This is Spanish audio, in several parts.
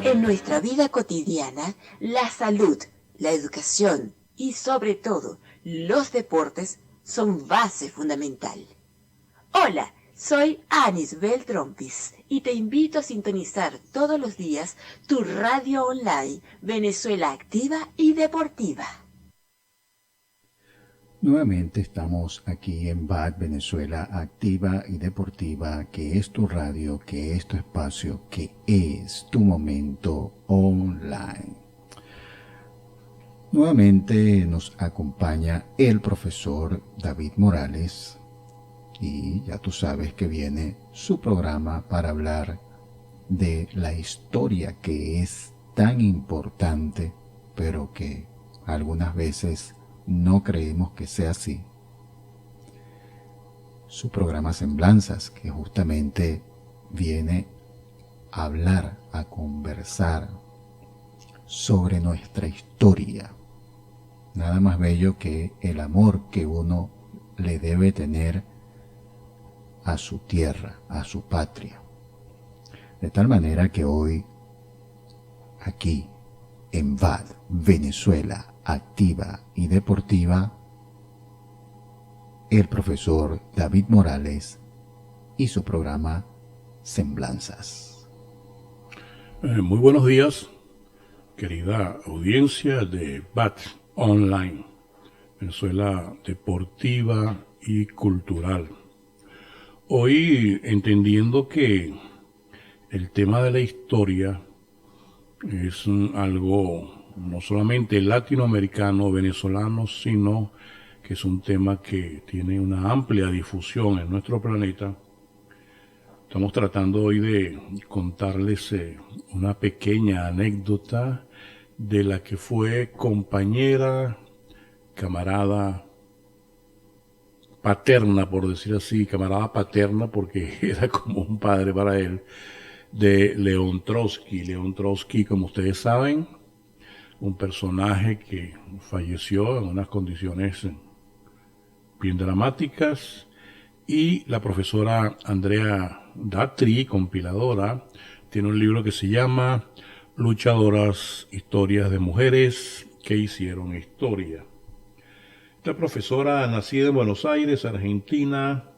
En nuestra vida cotidiana, la salud, la educación y sobre todo los deportes son base fundamental. Hola, soy Anis Beltrompis y te invito a sintonizar todos los días tu radio online Venezuela Activa y Deportiva. Nuevamente estamos aquí en BAD Venezuela Activa y Deportiva, que es tu radio, que es tu espacio, que es tu momento online. Nuevamente nos acompaña el profesor David Morales y ya tú sabes que viene su programa para hablar de la historia que es tan importante, pero que algunas veces no creemos que sea así. Su programa Semblanzas, que justamente viene a hablar, a conversar sobre nuestra historia. Nada más bello que el amor que uno le debe tener a su tierra, a su patria. De tal manera que hoy, aquí, en VAD, Venezuela Activa y Deportiva, el profesor David Morales y su programa Semblanzas. Muy buenos días, querida audiencia de BAT Online, Venezuela Deportiva y Cultural. Hoy, entendiendo que el tema de la historia es algo no solamente latinoamericano, venezolano, sino que es un tema que tiene una amplia difusión en nuestro planeta. Estamos tratando hoy de contarles una pequeña anécdota de la que fue compañera, camarada paterna, por decir así, camarada paterna porque era como un padre para él, de León Trotsky. León Trotsky, como ustedes saben, un personaje que falleció en unas condiciones bien dramáticas, y la profesora Andrea Datri, compiladora, tiene un libro que se llama Luchadoras, historias de mujeres que hicieron historia. Esta profesora, nacida en Buenos Aires, Argentina,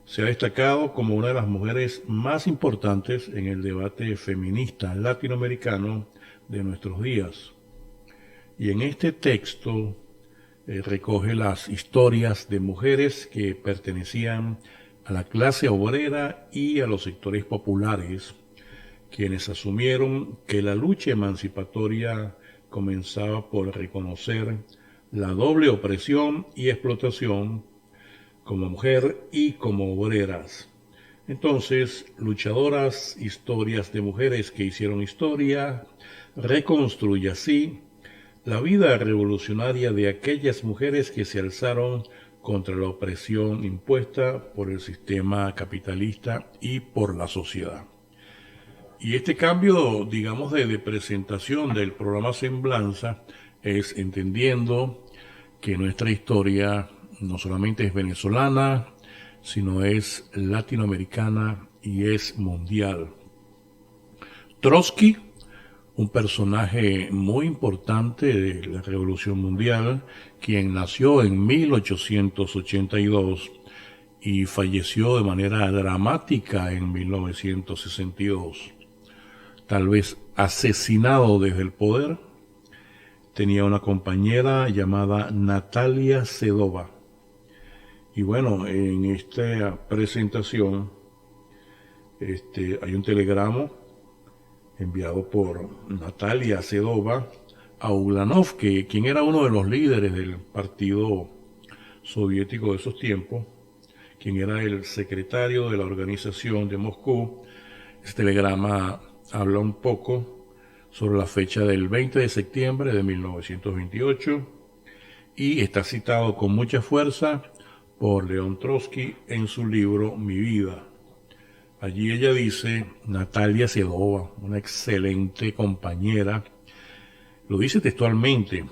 se ha destacado como una de las mujeres más importantes en el debate feminista latinoamericano de nuestros días. Y en este texto recoge las historias de mujeres que pertenecían a la clase obrera y a los sectores populares, quienes asumieron que la lucha emancipatoria comenzaba por reconocer la doble opresión y explotación como mujer y como obreras. Entonces, luchadoras, historias de mujeres que hicieron historia, reconstruye así la vida revolucionaria de aquellas mujeres que se alzaron contra la opresión impuesta por el sistema capitalista y por la sociedad. Y este cambio, digamos, de presentación del programa Semblanza es entendiendo que nuestra historia no solamente es venezolana, sino es latinoamericana y es mundial. Trotsky, un personaje muy importante de la Revolución Mundial, quien nació en 1882 y falleció de manera dramática en 1962. Tal vez asesinado desde el poder, tenía una compañera llamada Natalia Sedova. Y bueno, en esta presentación hay un telegrama enviado por Natalia Sedova a Ulanov, quien era uno de los líderes del partido soviético de esos tiempos, quien era el secretario de la organización de Moscú. Este telegrama habla un poco sobre la fecha del 20 de septiembre de 1928 y está citado con mucha fuerza por León Trotsky en su libro Mi vida. Allí ella dice, Natalia Sedova, una excelente compañera, lo dice textualmente: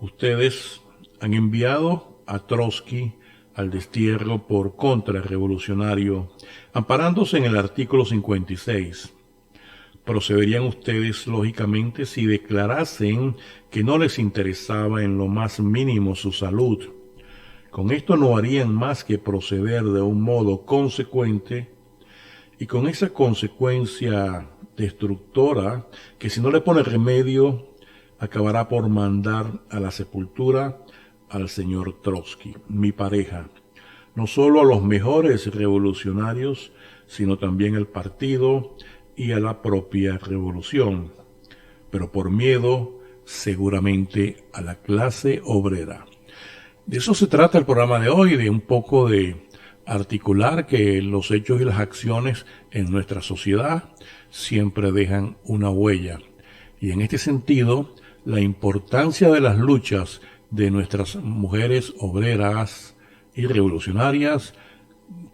ustedes han enviado a Trotsky al destierro por contrarrevolucionario, amparándose en el artículo 56. procederían ustedes lógicamente si declarasen que no les interesaba en lo más mínimo su salud? Con esto no harían más que proceder de un modo consecuente y con esa consecuencia destructora que si no le pone remedio acabará por mandar a la sepultura al señor Trotsky, mi pareja, no solo a los mejores revolucionarios, sino también al partido y a la propia revolución, pero por miedo seguramente a la clase obrera. De eso se trata el programa de hoy, de un poco de articular que los hechos y las acciones en nuestra sociedad siempre dejan una huella. Y en este sentido, la importancia de las luchas de nuestras mujeres obreras y revolucionarias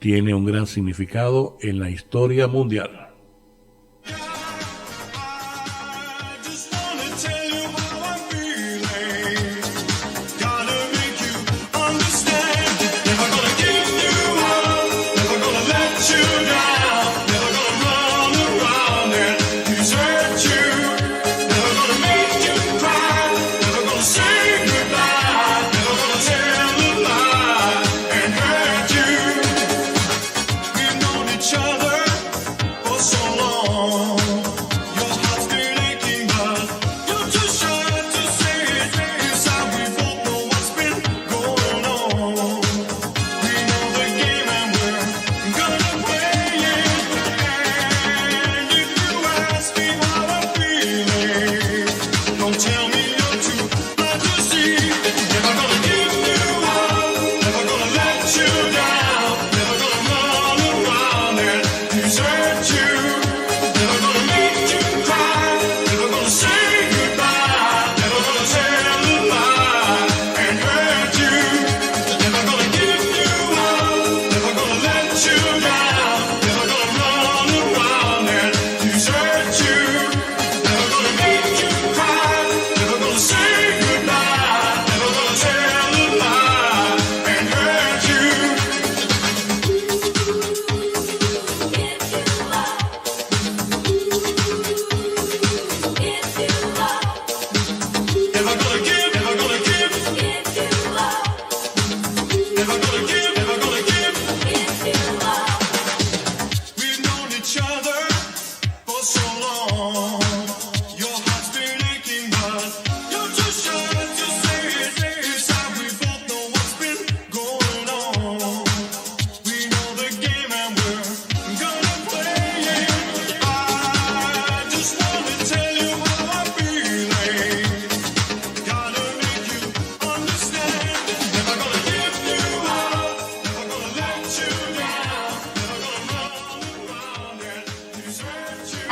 tiene un gran significado en la historia mundial.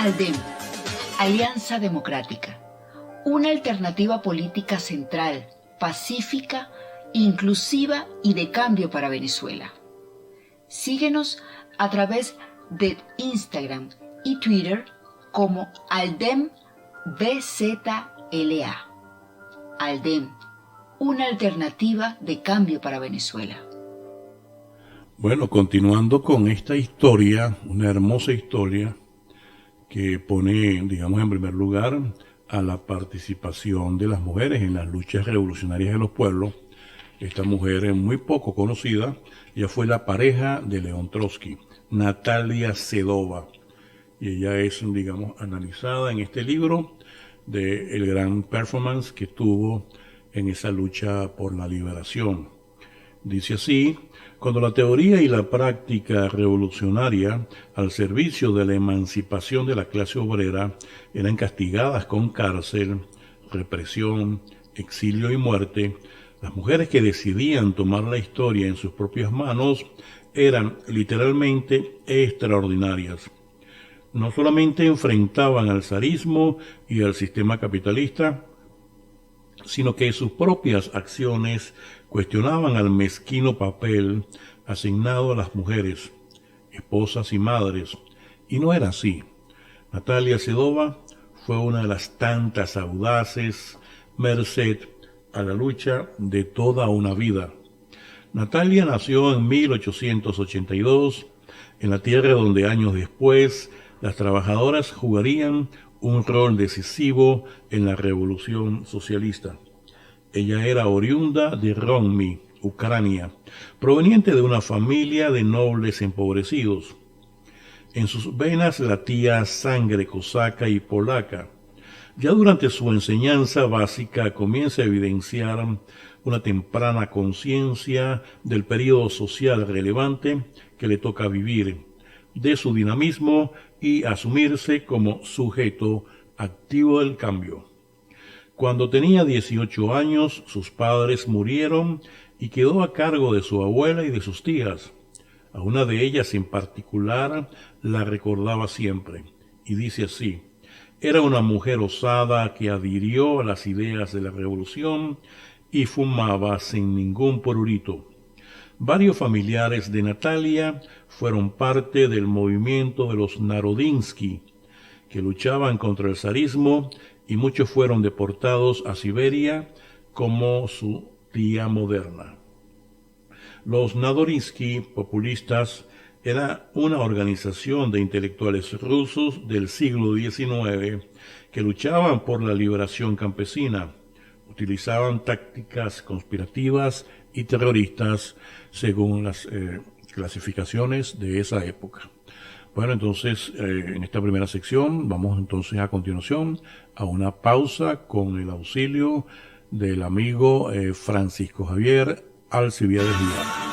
ALDEM, Alianza Democrática, una alternativa política central, pacífica, inclusiva y de cambio para Venezuela. Síguenos a través de Instagram y Twitter como ALDEM BZLA. ALDEM, una alternativa de cambio para Venezuela. Bueno, continuando con esta historia, una hermosa historia que pone, digamos, en primer lugar a la participación de las mujeres en las luchas revolucionarias de los pueblos. Esta mujer muy poco conocida, ella fue la pareja de León Trotsky, Natalia Sedova, y ella es, digamos, analizada en este libro de el gran performance que tuvo en esa lucha por la liberación. Dice así: cuando la teoría y la práctica revolucionaria al servicio de la emancipación de la clase obrera eran castigadas con cárcel, represión, exilio y muerte, las mujeres que decidían tomar la historia en sus propias manos eran literalmente extraordinarias. No solamente enfrentaban al zarismo y al sistema capitalista, sino que sus propias acciones cuestionaban al mezquino papel asignado a las mujeres, esposas y madres, y no era así. Natalia Sedova fue una de las tantas audaces, merced a la lucha de toda una vida. Natalia nació en 1882, en la tierra donde años después las trabajadoras jugarían un rol decisivo en la revolución socialista. Ella era oriunda de Romny, Ucrania, proveniente de una familia de nobles empobrecidos. En sus venas latía sangre cosaca y polaca. Ya durante su enseñanza básica comienza a evidenciar una temprana conciencia del periodo social relevante que le toca vivir, de su dinamismo y asumirse como sujeto activo del cambio. Cuando tenía 18 años, sus padres murieron y quedó a cargo de su abuela y de sus tías. A una de ellas en particular la recordaba siempre, y dice así: era una mujer osada que adhirió a las ideas de la revolución y fumaba sin ningún prurito. Varios familiares de Natalia fueron parte del movimiento de los Narodinsky, que luchaban contra el zarismo, y muchos fueron deportados a Siberia como su tía moderna. Los Narodinsky populistas era una organización de intelectuales rusos del siglo XIX que luchaban por la liberación campesina. Utilizaban tácticas conspirativas y terroristas según las clasificaciones de esa época. Bueno, entonces en esta primera sección vamos entonces a continuación a una pausa con el auxilio del amigo Francisco Javier Alcibiades Villar.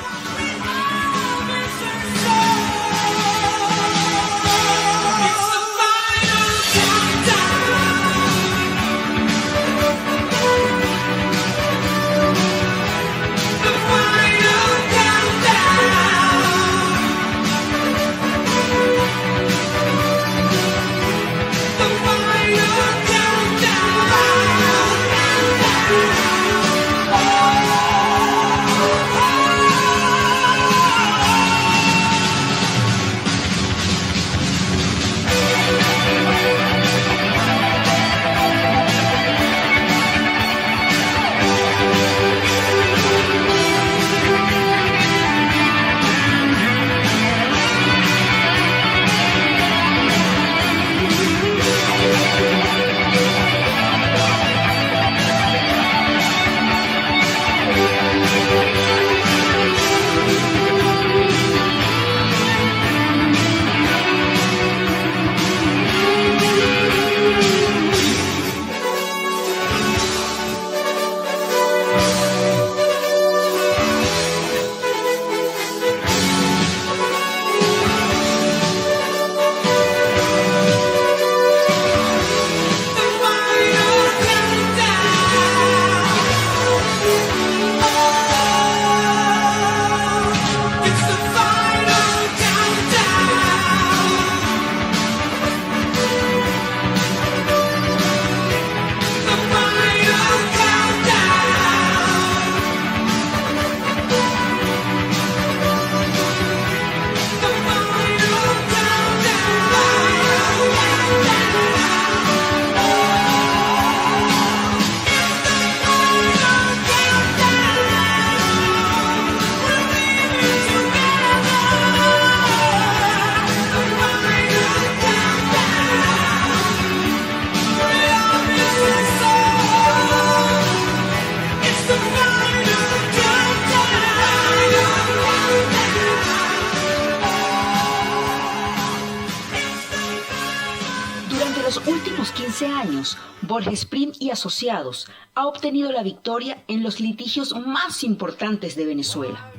Borges Prim y Asociados ha obtenido la victoria en los litigios más importantes de Venezuela.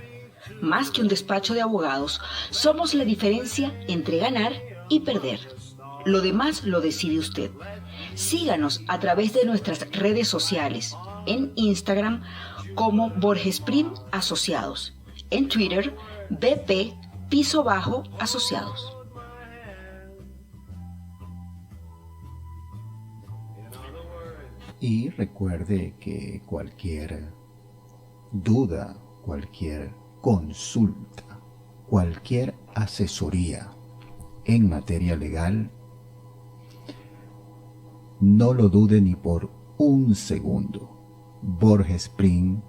Más que un despacho de abogados, somos la diferencia entre ganar y perder. Lo demás lo decide usted. Síganos a través de nuestras redes sociales, en Instagram como Borges Prim Asociados, en Twitter BP_Asociados. Y recuerde que cualquier duda, cualquier consulta, cualquier asesoría en materia legal, no lo dude ni por un segundo. Borges Prim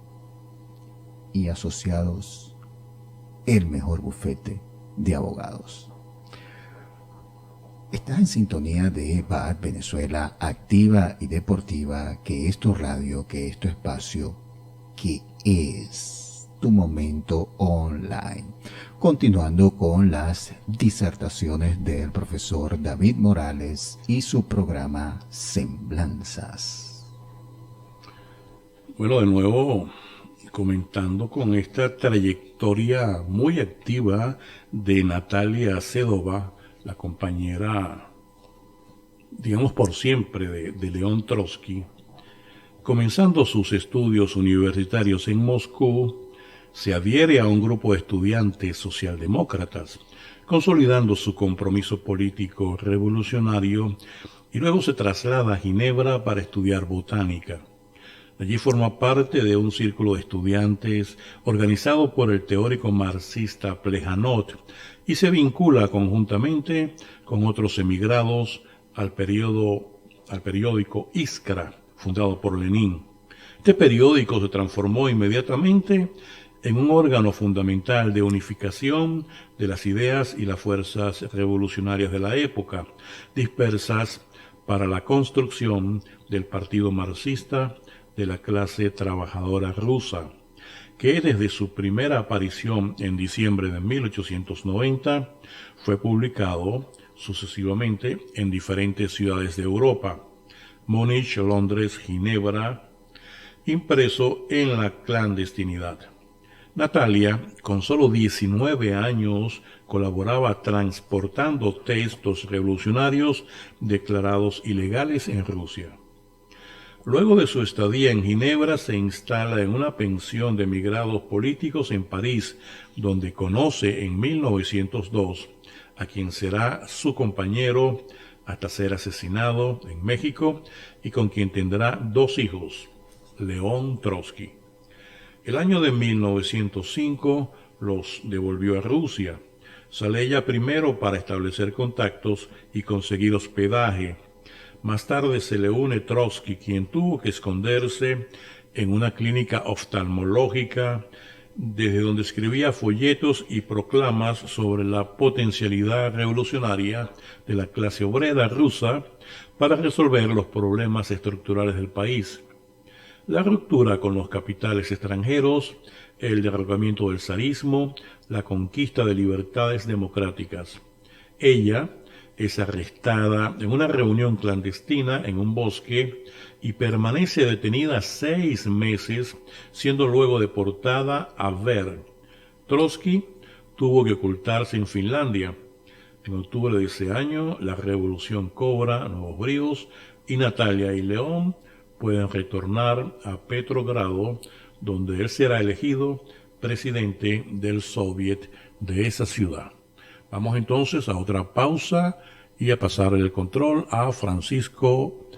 y Asociados, el mejor bufete de abogados. Estás en sintonía de BAD Venezuela activa y deportiva, que es tu radio, que es tu espacio, que es tu momento online. Continuando con las disertaciones del profesor David Morales y su programa Semblanzas. Bueno, de nuevo comentando con esta trayectoria muy activa de Natalia Sedova, la compañera, digamos por siempre, de León Trotsky. Comenzando sus estudios universitarios en Moscú, se adhiere a un grupo de estudiantes socialdemócratas, consolidando su compromiso político revolucionario, y luego se traslada a Ginebra para estudiar botánica. Allí forma parte de un círculo de estudiantes organizado por el teórico marxista Plejanov y se vincula conjuntamente con otros emigrados al periódico Iskra, fundado por Lenin. Este periódico se transformó inmediatamente en un órgano fundamental de unificación de las ideas y las fuerzas revolucionarias de la época, dispersas para la construcción del partido marxista de la clase trabajadora rusa, que desde su primera aparición en diciembre de 1890 fue publicado sucesivamente en diferentes ciudades de Europa, Múnich, Londres, Ginebra, impreso en la clandestinidad. Natalia, con solo 19 años, colaboraba transportando textos revolucionarios declarados ilegales en Rusia. Luego de su estadía en Ginebra, se instala en una pensión de emigrados políticos en París, donde conoce en 1902 a quien será su compañero hasta ser asesinado en México y con quien tendrá 2 hijos, León Trotsky. El año de 1905 los devolvió a Rusia. Sale ella primero para establecer contactos y conseguir hospedaje. Más tarde se le une Trotsky, quien tuvo que esconderse en una clínica oftalmológica, desde donde escribía folletos y proclamas sobre la potencialidad revolucionaria de la clase obrera rusa para resolver los problemas estructurales del país. La ruptura con los capitales extranjeros, el derrocamiento del zarismo, la conquista de libertades democráticas. Ella es arrestada en una reunión clandestina en un bosque y permanece detenida 6 meses, siendo luego deportada a Ver. Trotsky tuvo que ocultarse en Finlandia. En octubre de ese año, la revolución cobra nuevos bríos y Natalia y León pueden retornar a Petrogrado, donde él será elegido presidente del Soviet de esa ciudad. Vamos entonces a otra pausa y a pasar el control a Francisco.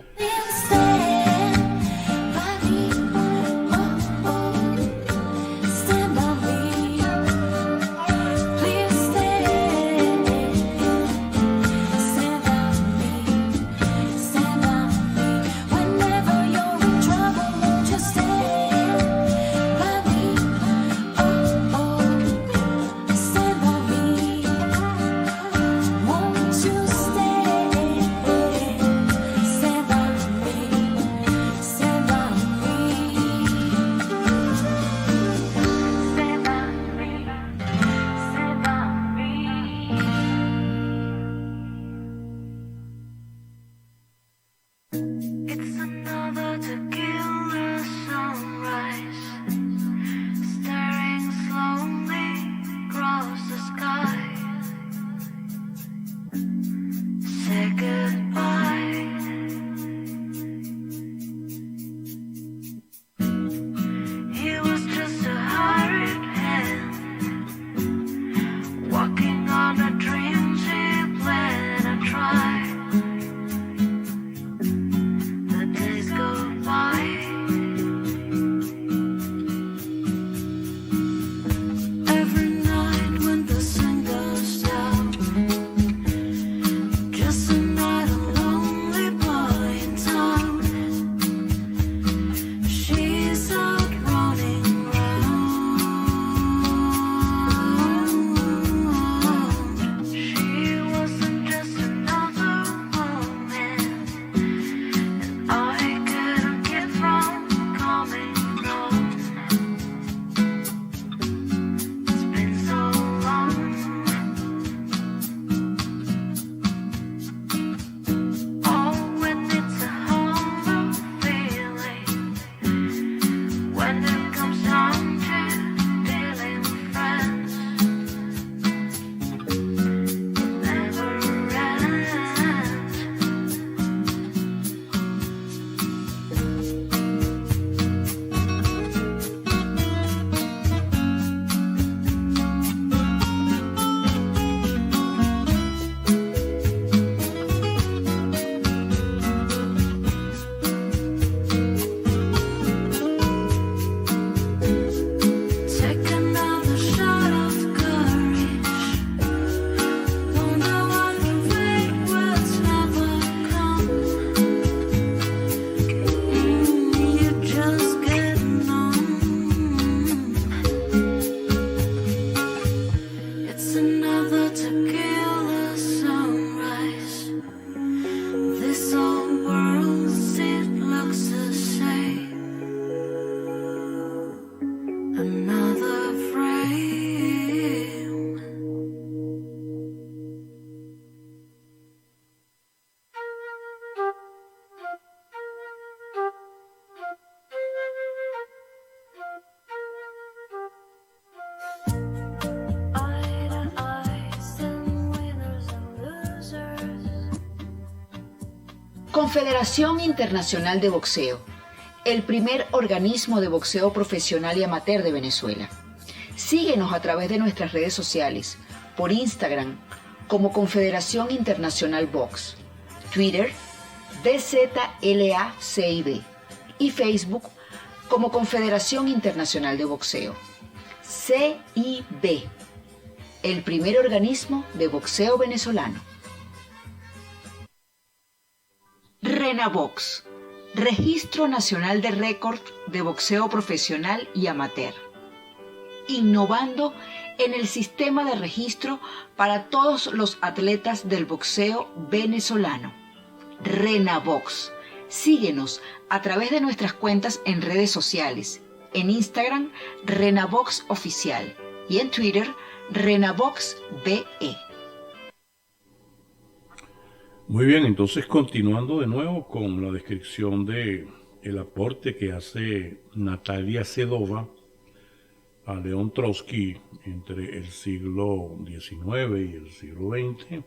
Won't you stay? Confederación Internacional de Boxeo, el primer organismo de boxeo profesional y amateur de Venezuela. Síguenos a través de nuestras redes sociales, por Instagram como Confederación Internacional Box, Twitter DZLACIB y Facebook como Confederación Internacional de Boxeo, CIB, el primer organismo de boxeo venezolano. RENABOX, Registro Nacional de Récord de Boxeo Profesional y Amateur. Innovando en el sistema de registro para todos los atletas del boxeo venezolano. RENABOX. Síguenos a través de nuestras cuentas en redes sociales. En Instagram, RENABOX Oficial. Y en Twitter, RENABOX BE. Muy bien, entonces continuando de nuevo con la descripción de el aporte que hace Natalia Sedova a León Trotsky entre el siglo XIX y el siglo XX.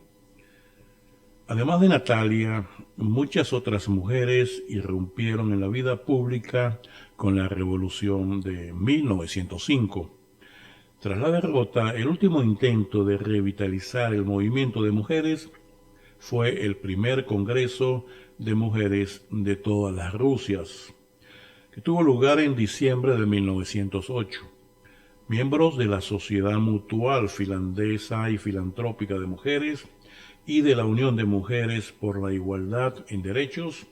Además de Natalia, muchas otras mujeres irrumpieron en la vida pública con la Revolución de 1905. Tras la derrota, el último intento de revitalizar el movimiento de mujeres fue el primer Congreso de Mujeres de todas las Rusias, que tuvo lugar en diciembre de 1908. Miembros de la Sociedad Mutual Finlandesa y Filantrópica de Mujeres y de la Unión de Mujeres por la Igualdad en Derechos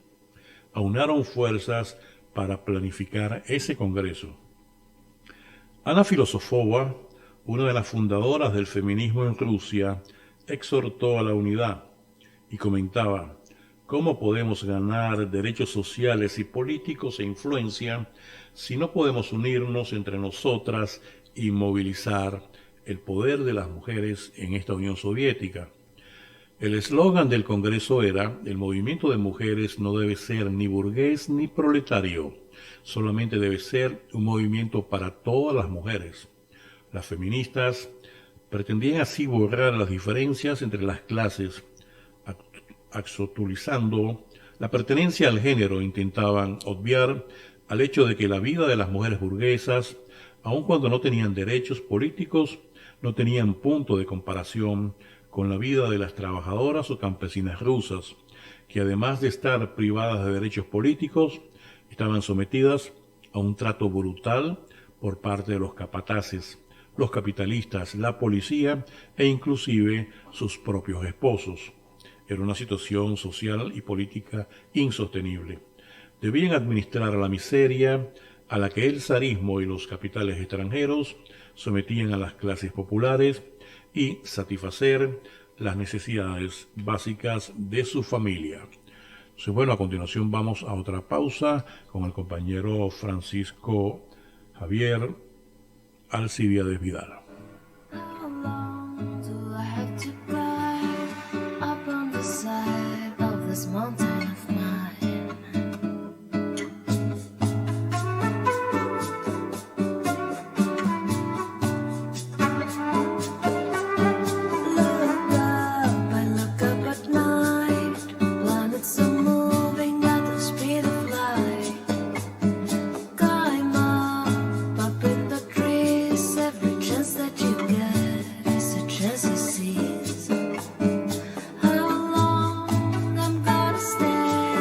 aunaron fuerzas para planificar ese congreso. Ana Filosofova, una de las fundadoras del feminismo en Rusia, exhortó a la unidad y comentaba: ¿cómo podemos ganar derechos sociales y políticos e influencia si no podemos unirnos entre nosotras y movilizar el poder de las mujeres en esta Unión Soviética? El eslogan del Congreso era: el movimiento de mujeres no debe ser ni burgués ni proletario, solamente debe ser un movimiento para todas las mujeres. Las feministas pretendían así borrar las diferencias entre las clases, axotulizando la pertenencia al género. Intentaban obviar al hecho de que la vida de las mujeres burguesas, aun cuando no tenían derechos políticos, no tenían punto de comparación con la vida de las trabajadoras o campesinas rusas, que además de estar privadas de derechos políticos, estaban sometidas a un trato brutal por parte de los capataces, los capitalistas, la policía e inclusive sus propios esposos. Era una situación social y política insostenible. Debían administrar la miseria a la que el zarismo y los capitales extranjeros sometían a las clases populares y satisfacer las necesidades básicas de su familia. Entonces, bueno, a continuación vamos a otra pausa con el compañero Francisco Javier Alcibiades Vidal. How long I'm gonna stay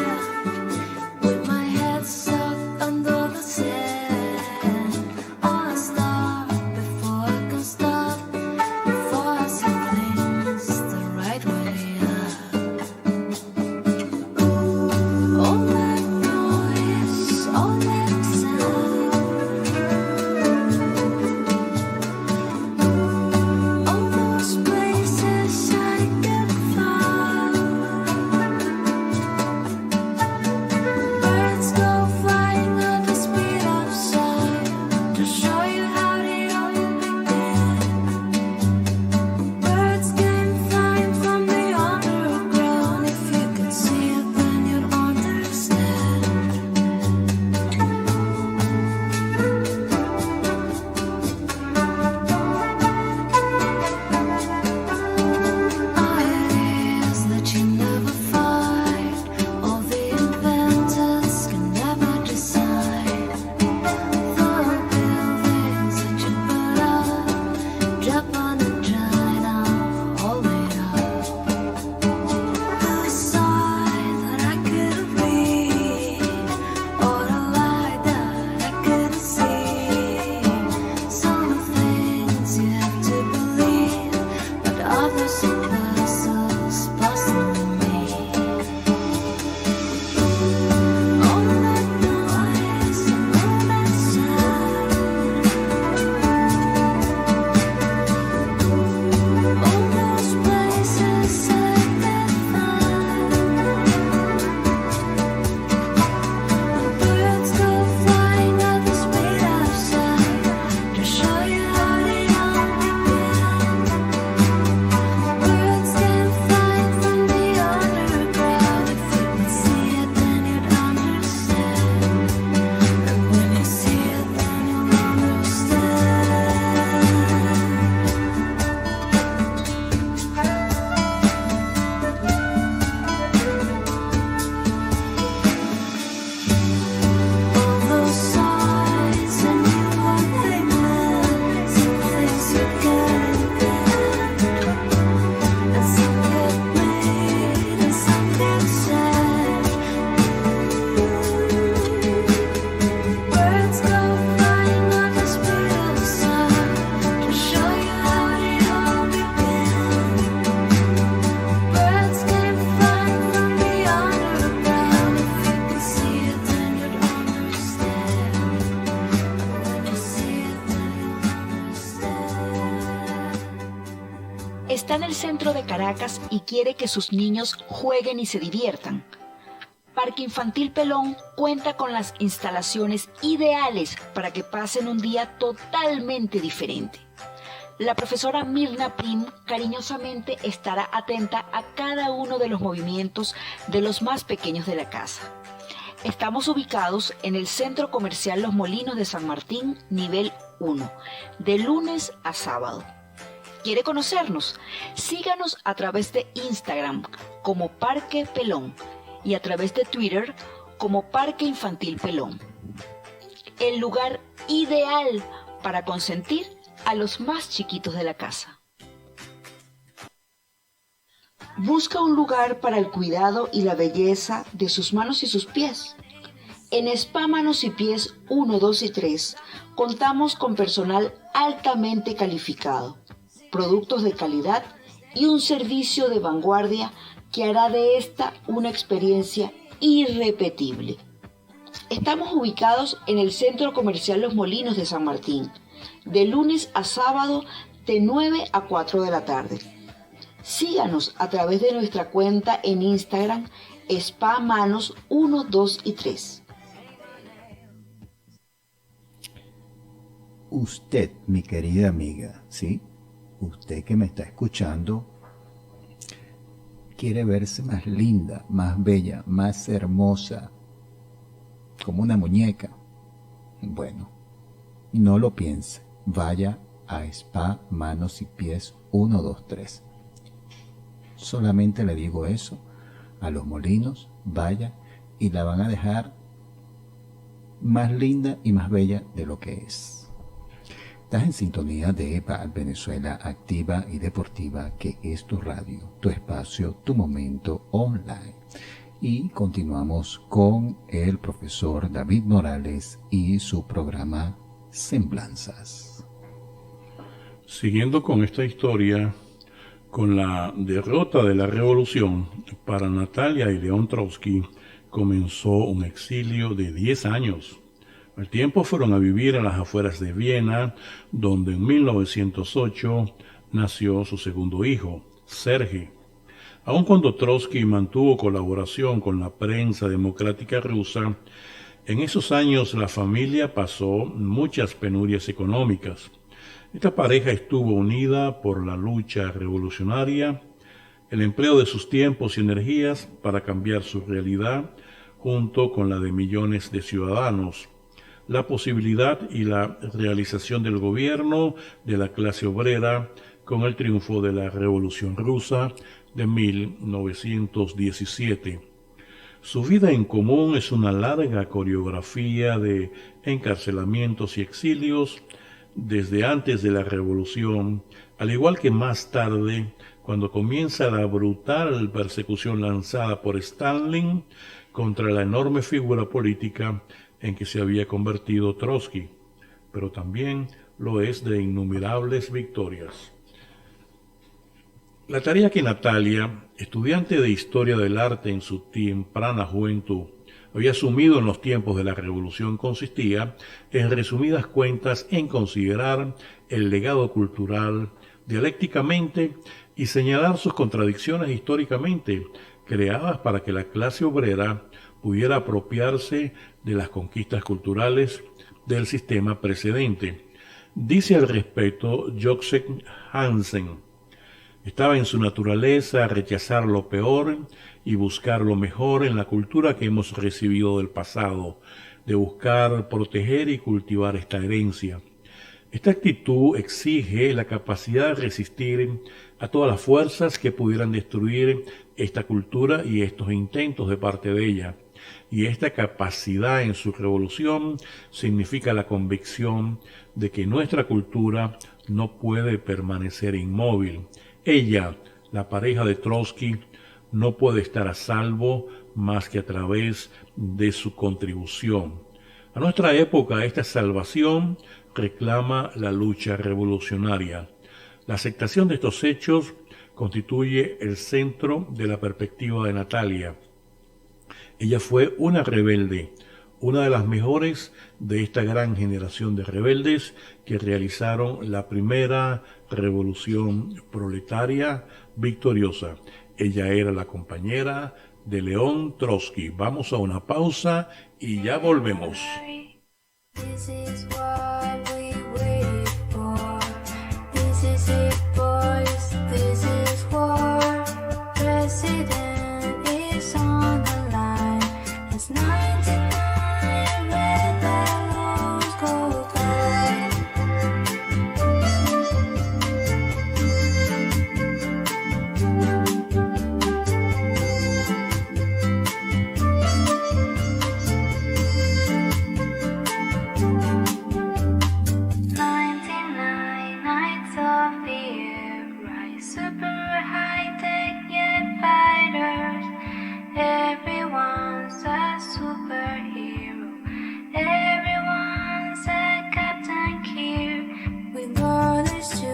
centro de Caracas y quiere que sus niños jueguen y se diviertan, Parque Infantil Pelón cuenta con las instalaciones ideales para que pasen un día totalmente diferente. La profesora Mirna Prim cariñosamente estará atenta a cada uno de los movimientos de los más pequeños de la casa. Estamos ubicados en el Centro Comercial Los Molinos de San Martín, nivel 1, de lunes a sábado. ¿Quiere conocernos? Síganos a través de Instagram como Parque Pelón y a través de Twitter como Parque Infantil Pelón. El lugar ideal para consentir a los más chiquitos de la casa. Busca un lugar para el cuidado y la belleza de sus manos y sus pies. En Spa Manos y Pies 1, 2 y 3 contamos con personal altamente calificado, productos de calidad y un servicio de vanguardia que hará de esta una experiencia irrepetible. Estamos ubicados en el Centro Comercial Los Molinos de San Martín, de lunes a sábado de 9 a 4 de la tarde. Síganos a través de nuestra cuenta en Instagram, Spa Manos 1, 2 y 3. Usted, mi querida amiga, ¿sí? Usted que me está escuchando, quiere verse más linda, más bella, más hermosa, como una muñeca. Bueno, no lo piense. Vaya a Spa Manos y Pies 1, 2, 3. Solamente le digo eso, a Los Molinos, vaya y la van a dejar más linda y más bella de lo que es. Estás en sintonía de Venezuela Activa y Deportiva, que es tu radio, tu espacio, tu momento online. Y continuamos con el profesor David Morales y su programa Semblanzas. Siguiendo con esta historia, con la derrota de la revolución, para Natalia y León Trotsky comenzó un exilio de 10 años. Al tiempo fueron a vivir a las afueras de Viena, donde en 1908 nació su segundo hijo, Sergei. Aun cuando Trotsky mantuvo colaboración con la prensa democrática rusa, en esos años la familia pasó muchas penurias económicas. Esta pareja estuvo unida por la lucha revolucionaria, el empleo de sus tiempos y energías para cambiar su realidad, junto con la de millones de ciudadanos, la posibilidad y la realización del gobierno de la clase obrera con el triunfo de la Revolución Rusa de 1917. Su vida en común es una larga coreografía de encarcelamientos y exilios desde antes de la Revolución, al igual que más tarde, cuando comienza la brutal persecución lanzada por Stalin contra la enorme figura política en que se había convertido Trotsky, pero también lo es de innumerables victorias. La tarea que Natalia, estudiante de Historia del Arte en su temprana juventud, había asumido en los tiempos de la Revolución consistía, en resumidas cuentas, en considerar el legado cultural dialécticamente y señalar sus contradicciones históricamente, creadas para que la clase obrera pudiera apropiarse de las conquistas culturales del sistema precedente. Dice al respecto Joseph Hansen: estaba en su naturaleza rechazar lo peor y buscar lo mejor en la cultura que hemos recibido del pasado, de buscar, proteger y cultivar esta herencia. Esta actitud exige la capacidad de resistir a todas las fuerzas que pudieran destruir esta cultura y estos intentos de parte de ella. Y esta capacidad en su revolución significa la convicción de que nuestra cultura no puede permanecer inmóvil. Ella, la pareja de Trotsky, no puede estar a salvo más que a través de su contribución. A nuestra época, esta salvación reclama la lucha revolucionaria. La aceptación de estos hechos constituye el centro de la perspectiva de Natalia. Ella fue una rebelde, una de las mejores de esta gran generación de rebeldes que realizaron la primera revolución proletaria victoriosa. Ella era la compañera de León Trotsky. Vamos a una pausa y ya volvemos. This is what we wait for. This is it, boys. This is war. President is on the line. It's 99 red balloons go by. Everyone's a superhero. Everyone's a Captain Kirk. With orders to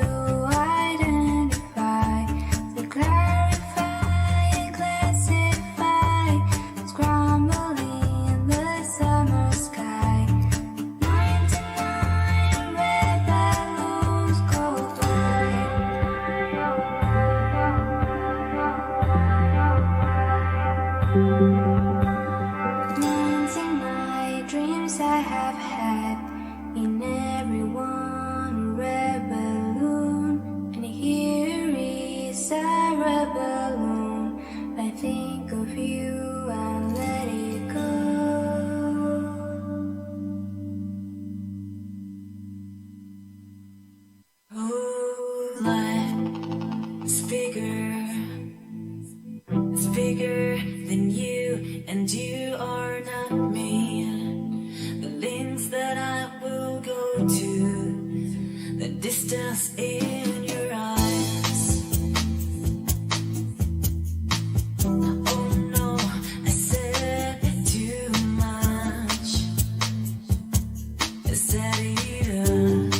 identify, to clarify, classify, scrambling in the summer sky. 99 red balloons go dancing my dreams I have had. In every one red balloon, and here is a red balloon. I think of you and let it go. Oh, life is bigger. It's bigger than you, and you are not me. The lengths that I will go to, the distance in your eyes. Oh no, I said too much. I said it up.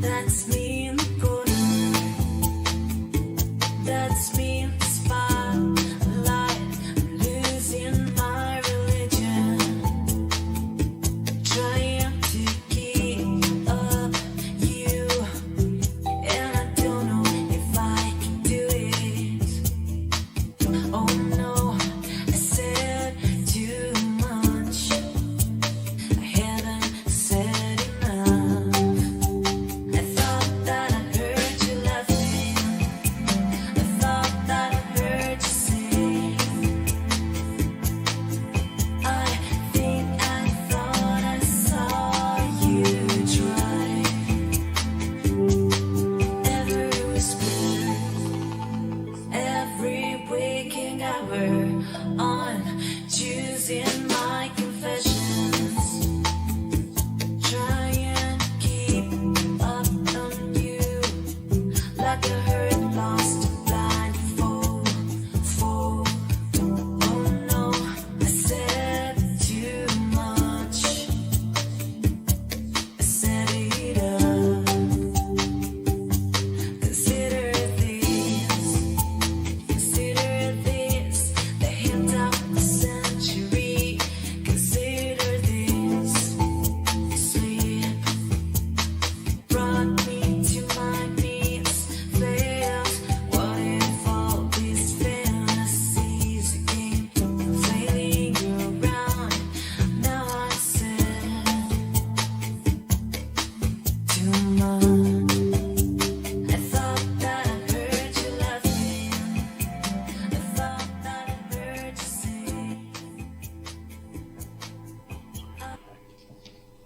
That's me in the corner. That's me in the spotlight. I'm losing my religion, trying to keep up you, and I don't know if I can do it. Oh no, I said too much. I haven't said enough. I thought that I heard you laughing. I thought that I heard you sing. I think I thought I saw you try. Every whisper, every waking hour, on choosing my confessions, trying to keep up on you, like a hurt, lost, blind fool. Oh no, I said too much. I set it up. Consider this the hint of the century. Consider this sleep brought me to my knees. Fails. What if all these fantasies came flailing around? Now I said too much. I thought that I heard you laughing. I thought that I heard you sing.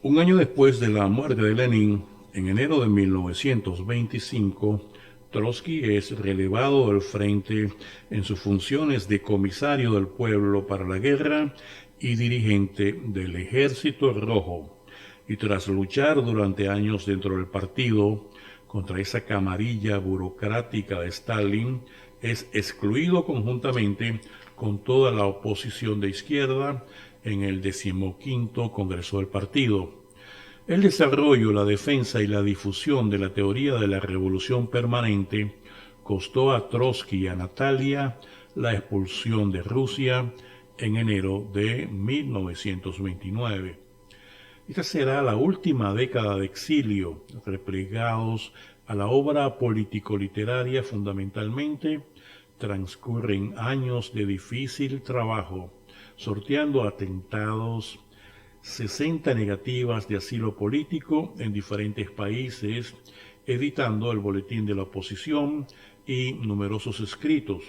Un año después de la muerte de Lenin, en enero de 1925, Trotsky es relevado del frente en sus funciones de comisario del pueblo para la guerra y dirigente del Ejército Rojo. Y tras luchar durante años dentro del partido contra esa camarilla burocrática de Stalin, es excluido conjuntamente con toda la oposición de izquierda en el 15º Congreso del partido. El desarrollo, la defensa y la difusión de la teoría de la revolución permanente costó a Trotsky y a Natalia la expulsión de Rusia en enero de 1929. Esta será la última década de exilio, replegados A la obra político-literaria fundamentalmente transcurren años de difícil trabajo, sorteando atentados, 60 negativas de asilo político en diferentes países, editando el Boletín de la Oposición y numerosos escritos.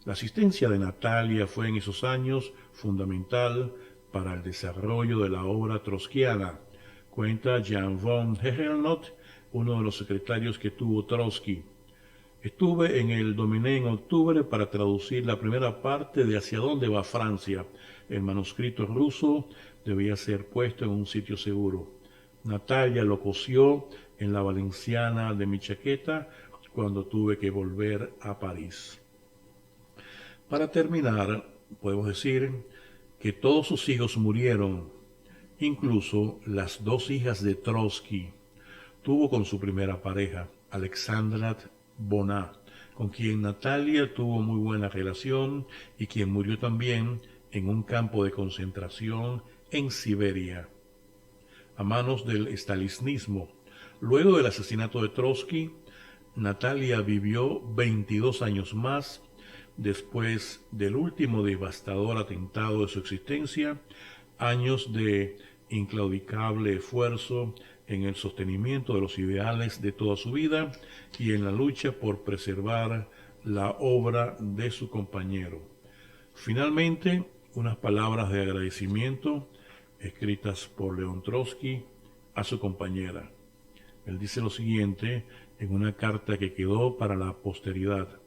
La asistencia de Natalia fue en esos años fundamental para el desarrollo de la obra trotskiana, cuenta Jan von Herrenot, uno de los secretarios que tuvo Trotsky. Estuve en el Dominé en octubre para traducir la primera parte de Hacia dónde va Francia. El manuscrito ruso debía ser puesto en un sitio seguro. Natalia lo cosió en la valenciana de mi chaqueta cuando tuve que volver a París. Para terminar, podemos decir que todos sus hijos murieron, incluso las dos hijas de Trotsky. Tuvo con su primera pareja, Alexandra Bonat, con quien Natalia tuvo muy buena relación y quien murió también en un campo de concentración en Siberia, a manos del stalinismo. Luego del asesinato de Trotsky, Natalia vivió 22 años más. Después del último devastador atentado de su existencia, años de inclaudicable esfuerzo en el sostenimiento de los ideales de toda su vida y en la lucha por preservar la obra de su compañero. Finalmente, unas palabras de agradecimiento escritas por León Trotsky a su compañera. Él dice lo siguiente en una carta que quedó para la posteridad.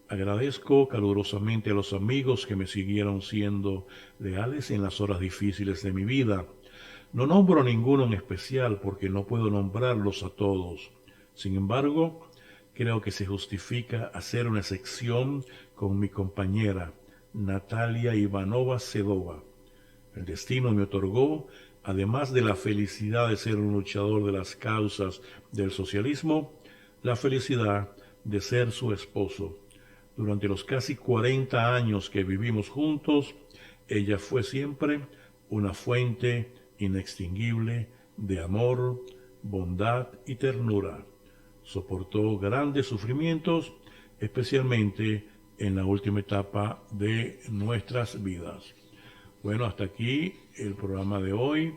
Agradezco calurosamente a los amigos que me siguieron siendo leales en las horas difíciles de mi vida. No nombro a ninguno en especial porque no puedo nombrarlos a todos. Sin embargo, creo que se justifica hacer una sección con mi compañera, Natalia Ivanova Sedova. El destino me otorgó, además de la felicidad de ser un luchador de las causas del socialismo, la felicidad de ser su esposo. Durante los casi 40 años que vivimos juntos, ella fue siempre una fuente inextinguible de amor, bondad y ternura. Soportó grandes sufrimientos, especialmente en la última etapa de nuestras vidas. Bueno, hasta aquí el programa de hoy,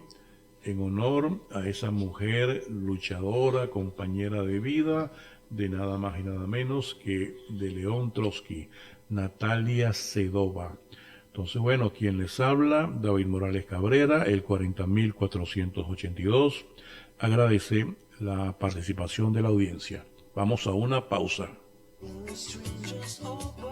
en honor a esa mujer luchadora, compañera de vida, de nada más y nada menos que de León Trotsky, Natalia Sedova. Entonces, bueno, quien les habla, David Morales Cabrera, el 40.482, agradece la participación de la audiencia. Vamos a una pausa. Strangers open